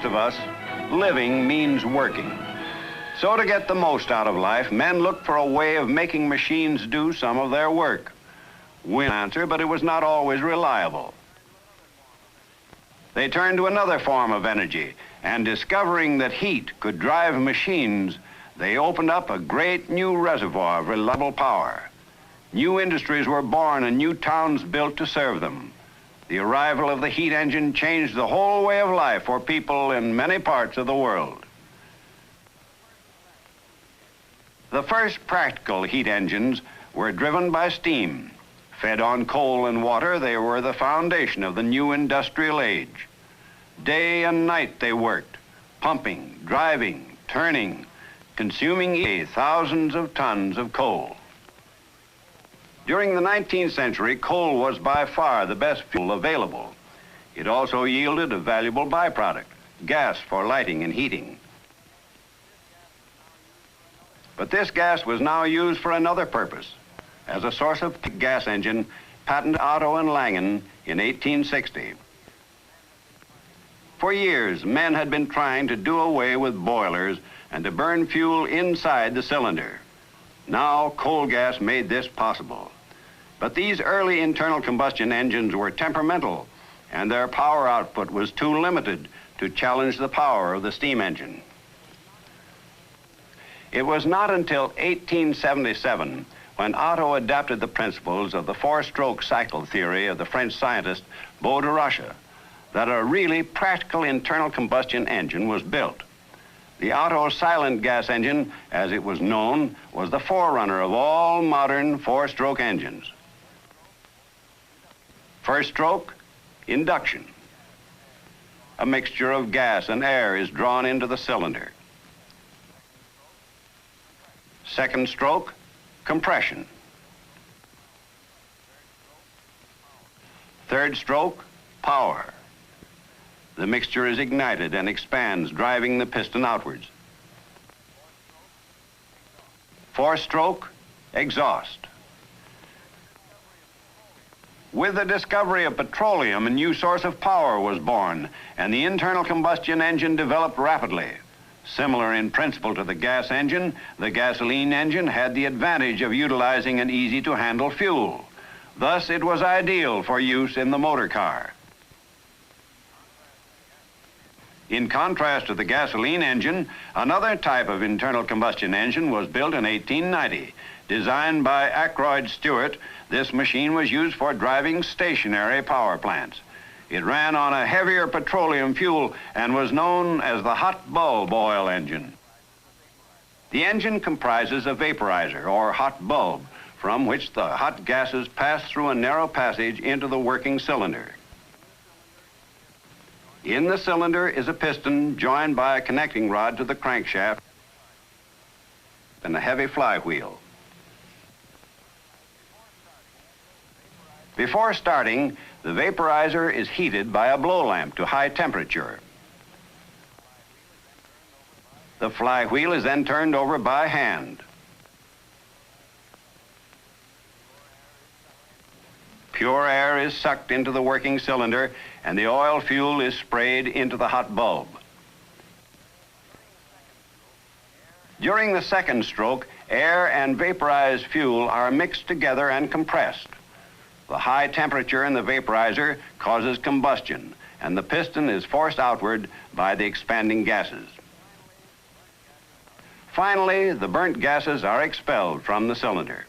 most of us, living means working. So to get the most out of life, men looked for a way of making machines do some of their work. Wind answer, but it was not always reliable. They turned to another form of energy, and discovering that heat could drive machines, they opened up a great new reservoir of reliable power. New industries were born and new towns built to serve them. The arrival of the heat engine changed the whole way of life for people in many parts of the world. The first practical heat engines were driven by steam. Fed on coal and water, they were the foundation of the new industrial age. Day and night they worked, pumping, driving, turning, consuming thousands of tons of coal. During the 19th century, coal was by far the best fuel available. It also yielded a valuable byproduct, gas for lighting and heating. But this gas was now used for another purpose, as a source of gas engine patented Otto and Langen in 1860. For years, men had been trying to do away with boilers and to burn fuel inside the cylinder. Now, coal gas made this possible. But these early internal combustion engines were temperamental, and their power output was too limited to challenge the power of the steam engine. It was not until 1877 when Otto adapted the principles of the four-stroke cycle theory of the French scientist Beau de Rocha that a really practical internal combustion engine was built. The Otto silent gas engine, as it was known, was the forerunner of all modern four-stroke engines. First stroke, induction. A mixture of gas and air is drawn into the cylinder. Second stroke, compression. Third stroke, power. The mixture is ignited and expands, driving the piston outwards. Fourth stroke, exhaust. With the discovery of petroleum, a new source of power was born, and the internal combustion engine developed rapidly. Similar in principle to the gas engine, the gasoline engine had the advantage of utilizing an easy-to-handle fuel. Thus, it was ideal for use in the motor car. In contrast to the gasoline engine, another type of internal combustion engine was built in 1890. Designed by Ackroyd Stewart, this machine was used for driving stationary power plants. It ran on a heavier petroleum fuel and was known as the hot bulb oil engine. The engine comprises a vaporizer, or hot bulb, from which the hot gases pass through a narrow passage into the working cylinder. In the cylinder is a piston joined by a connecting rod to the crankshaft and a heavy flywheel. Before starting, the vaporizer is heated by a blow lamp to high temperature. The flywheel is then turned over by hand. Pure air is sucked into the working cylinder, and the oil fuel is sprayed into the hot bulb. During the second stroke, air and vaporized fuel are mixed together and compressed. The high temperature in the vaporizer causes combustion, and the piston is forced outward by the expanding gases. Finally, the burnt gases are expelled from the cylinder.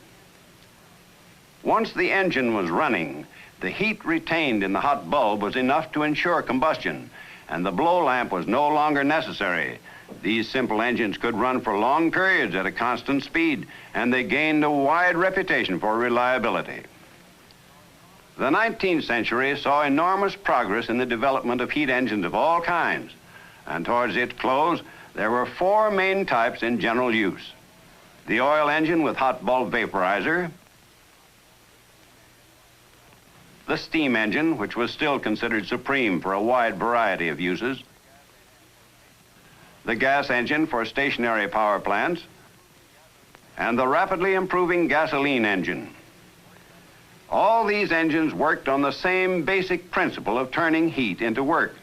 Once the engine was running, the heat retained in the hot bulb was enough to ensure combustion, and the blow lamp was no longer necessary. These simple engines could run for long periods at a constant speed, and they gained a wide reputation for reliability. The 19th century saw enormous progress in the development of heat engines of all kinds, and towards its close, there were four main types in general use: the oil engine with hot bulb vaporizer, the steam engine, which was still considered supreme for a wide variety of uses, the gas engine for stationary power plants, and the rapidly improving gasoline engine. All these engines worked on the same basic principle of turning heat into work.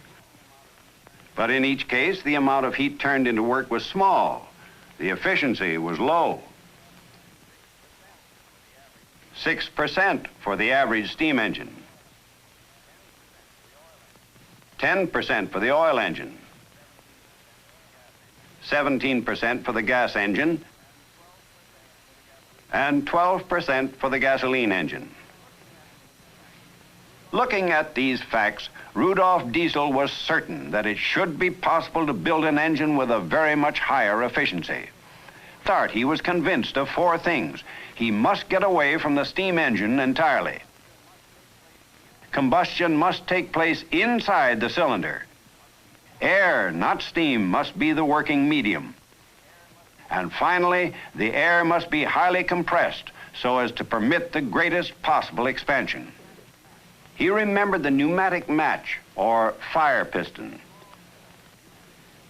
But in each case, the amount of heat turned into work was small. The efficiency was low. 6% for the average steam engine. 10% for the oil engine. 17% for the gas engine. And 12% for the gasoline engine. Looking at these facts, Rudolf Diesel was certain that it should be possible to build an engine with a very much higher efficiency. Start, he was convinced of four things. He must get away from the steam engine entirely. Combustion must take place inside the cylinder. Air, not steam, must be the working medium. And finally, the air must be highly compressed so as to permit the greatest possible expansion. He remembered the pneumatic match, or fire piston.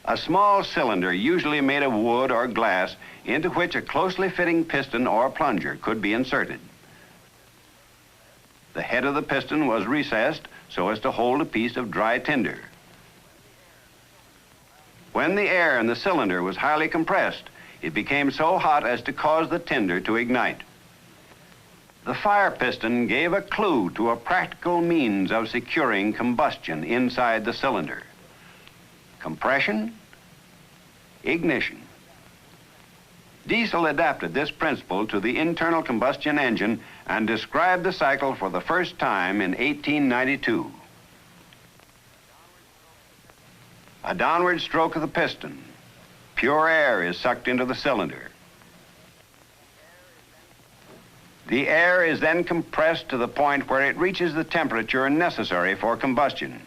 A small cylinder, usually made of wood or glass, into which a closely fitting piston or plunger could be inserted. The head of the piston was recessed so as to hold a piece of dry tinder. When the air in the cylinder was highly compressed, it became so hot as to cause the tinder to ignite. The fire piston gave a clue to a practical means of securing combustion inside the cylinder. Compression, ignition. Diesel adapted this principle to the internal combustion engine and described the cycle for the first time in 1892. A downward stroke of the piston. Pure air is sucked into the cylinder. The air is then compressed to the point where it reaches the temperature necessary for combustion.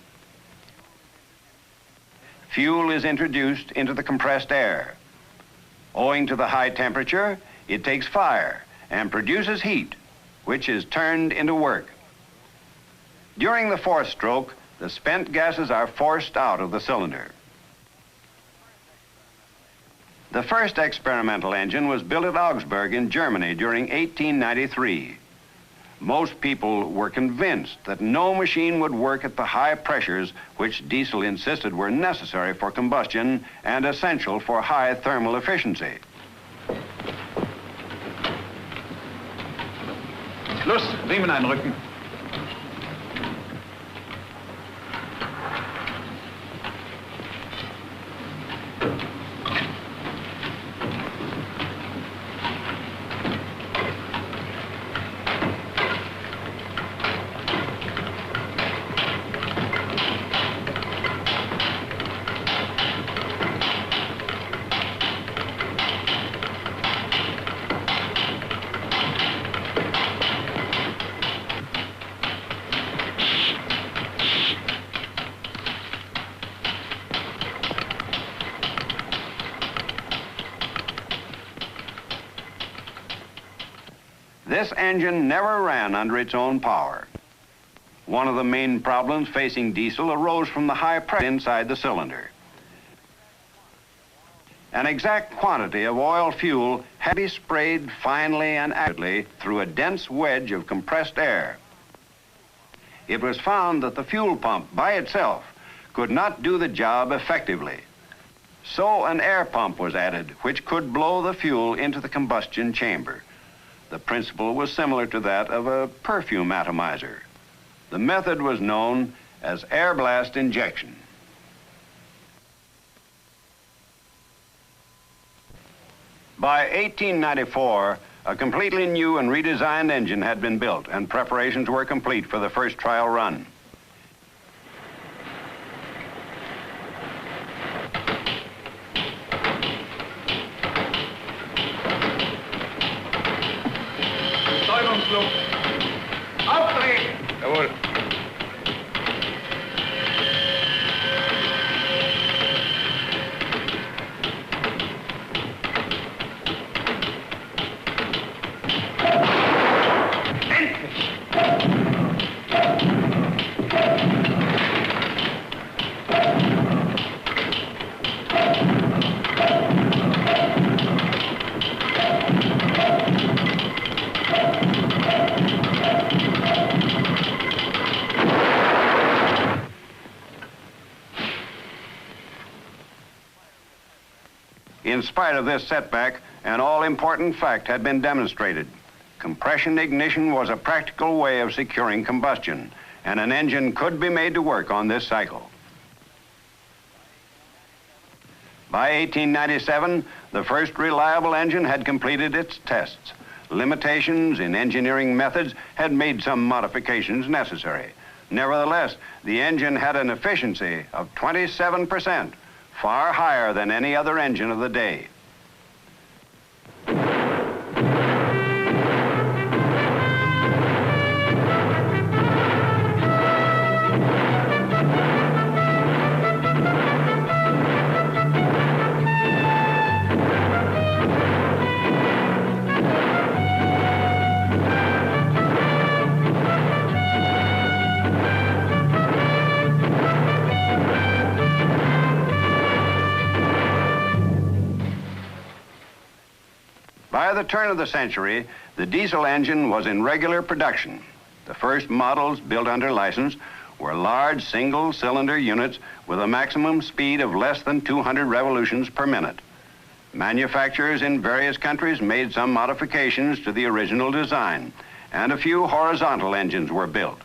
Fuel is introduced into the compressed air. Owing to the high temperature, it takes fire and produces heat, which is turned into work. During the fourth stroke, the spent gases are forced out of the cylinder. The first experimental engine was built at Augsburg in Germany during 1893. Most people were convinced that no machine would work at the high pressures which Diesel insisted were necessary for combustion and essential for high thermal efficiency. Schluss, Riemen einrücken. This engine never ran under its own power. One of the main problems facing Diesel arose from the high pressure inside the cylinder. An exact quantity of oil fuel had to be sprayed finely and accurately through a dense wedge of compressed air. It was found that the fuel pump by itself could not do the job effectively. So an air pump was added, which could blow the fuel into the combustion chamber. The principle was similar to that of a perfume atomizer. The method was known as air blast injection. By 1894, a completely new and redesigned engine had been built, and preparations were complete for the first trial run. Aufdrehen! Jawohl. In spite of this setback, an all-important fact had been demonstrated. Compression ignition was a practical way of securing combustion, and an engine could be made to work on this cycle. By 1897, the first reliable engine had completed its tests. Limitations in engineering methods had made some modifications necessary. Nevertheless, the engine had an efficiency of 27%, far higher than any other engine of the day. By the turn of the century, the diesel engine was in regular production. The first models built under license were large single-cylinder units with a maximum speed of less than 200 revolutions per minute. Manufacturers in various countries made some modifications to the original design, and a few horizontal engines were built.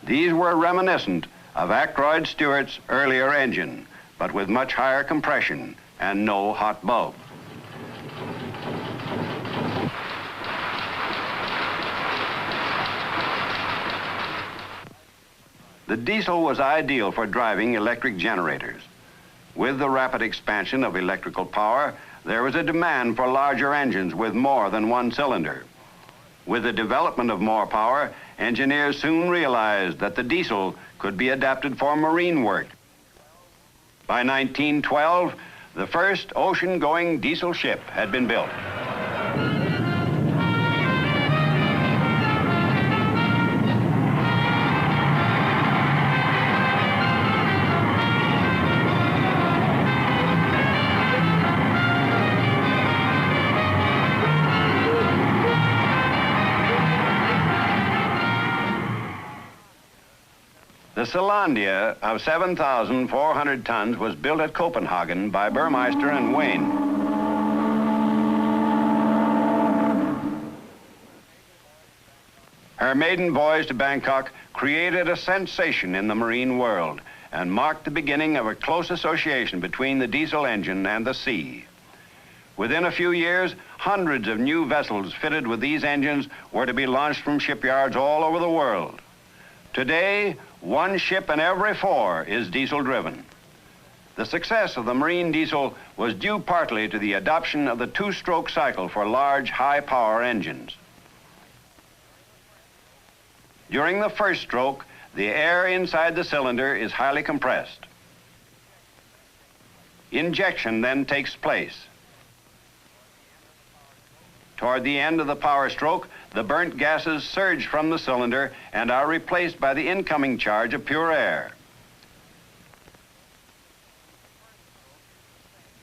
These were reminiscent of Ackroyd Stewart's earlier engine, but with much higher compression and no hot bulb. The diesel was ideal for driving electric generators. With the rapid expansion of electrical power, there was a demand for larger engines with more than one cylinder. With the development of more power, engineers soon realized that the diesel could be adapted for marine work. By 1912, the first ocean-going diesel ship had been built. The Selandia of 7,400 tons was built at Copenhagen by Burmeister and Wayne. Her maiden voyage to Bangkok created a sensation in the marine world and marked the beginning of a close association between the diesel engine and the sea. Within a few years, hundreds of new vessels fitted with these engines were to be launched from shipyards all over the world. Today, one ship in every 4 is diesel-driven. The success of the marine diesel was due partly to the adoption of the 2-stroke cycle for large, high-power engines. During the first stroke, the air inside the cylinder is highly compressed. Injection then takes place. Toward the end of the power stroke, the burnt gases surge from the cylinder and are replaced by the incoming charge of pure air.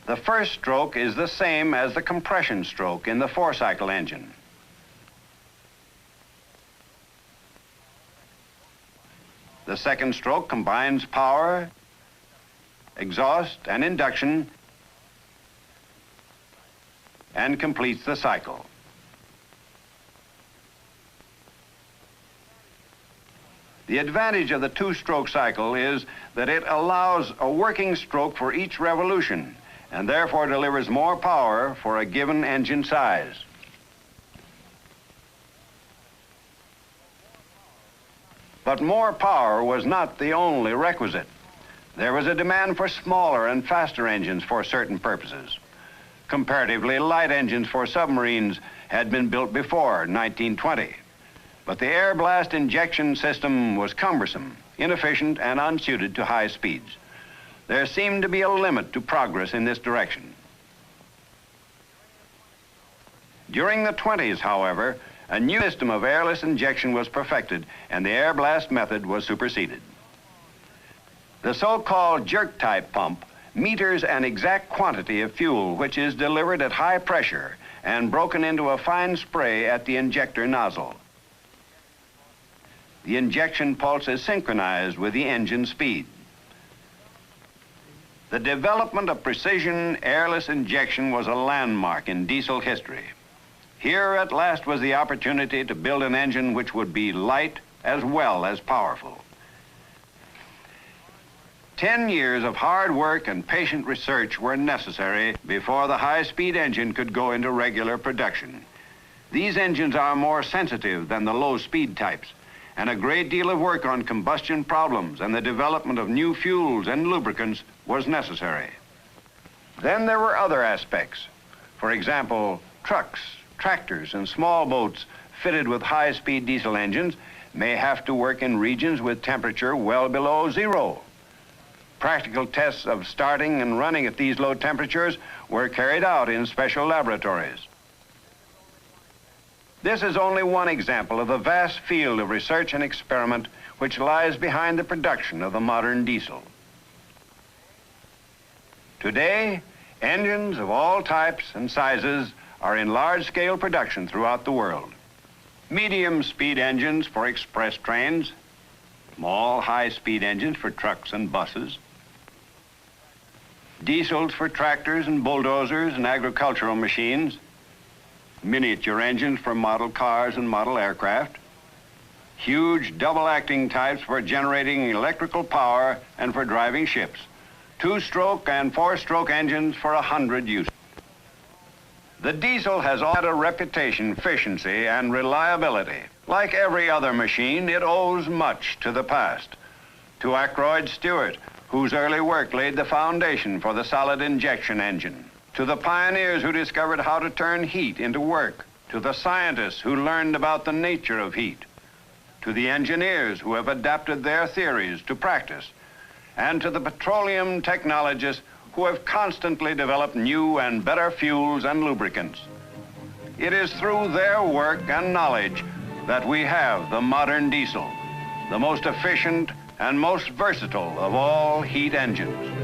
The first stroke is the same as the compression stroke in the 4-cycle engine. The second stroke combines power, exhaust, and induction and completes the cycle. The advantage of the 2-stroke cycle is that it allows a working stroke for each revolution and therefore delivers more power for a given engine size. But more power was not the only requisite. There was a demand for smaller and faster engines for certain purposes. Comparatively light engines for submarines had been built before 1920, but the air blast injection system was cumbersome, inefficient, and unsuited to high speeds. There seemed to be a limit to progress in this direction. During the 20s, however, a new system of airless injection was perfected and the air blast method was superseded. The so-called jerk-type pump meters an exact quantity of fuel which is delivered at high pressure and broken into a fine spray at the injector nozzle. The injection pulse is synchronized with the engine speed. The development of precision airless injection was a landmark in diesel history. Here at last was the opportunity to build an engine which would be light as well as powerful. 10 years of hard work and patient research were necessary before the high-speed engine could go into regular production. These engines are more sensitive than the low-speed types, and a great deal of work on combustion problems and the development of new fuels and lubricants was necessary. Then there were other aspects. For example, trucks, tractors, and small boats fitted with high-speed diesel engines may have to work in regions with temperature well below zero. Practical tests of starting and running at these low temperatures were carried out in special laboratories. This is only one example of the vast field of research and experiment which lies behind the production of the modern diesel. Today, engines of all types and sizes are in large-scale production throughout the world. Medium-speed engines for express trains, small high-speed engines for trucks and buses, diesels for tractors and bulldozers and agricultural machines, miniature engines for model cars and model aircraft, huge double-acting types for generating electrical power and for driving ships, two-stroke and four-stroke engines for 100 uses. The diesel has had a reputation, efficiency, and reliability. Like every other machine, it owes much to the past. To Ackroyd Stewart, whose early work laid the foundation for the solid injection engine. To the pioneers who discovered how to turn heat into work. To the scientists who learned about the nature of heat. To the engineers who have adapted their theories to practice. And to the petroleum technologists who have constantly developed new and better fuels and lubricants. It is through their work and knowledge that we have the modern diesel, the most efficient and most versatile of all heat engines.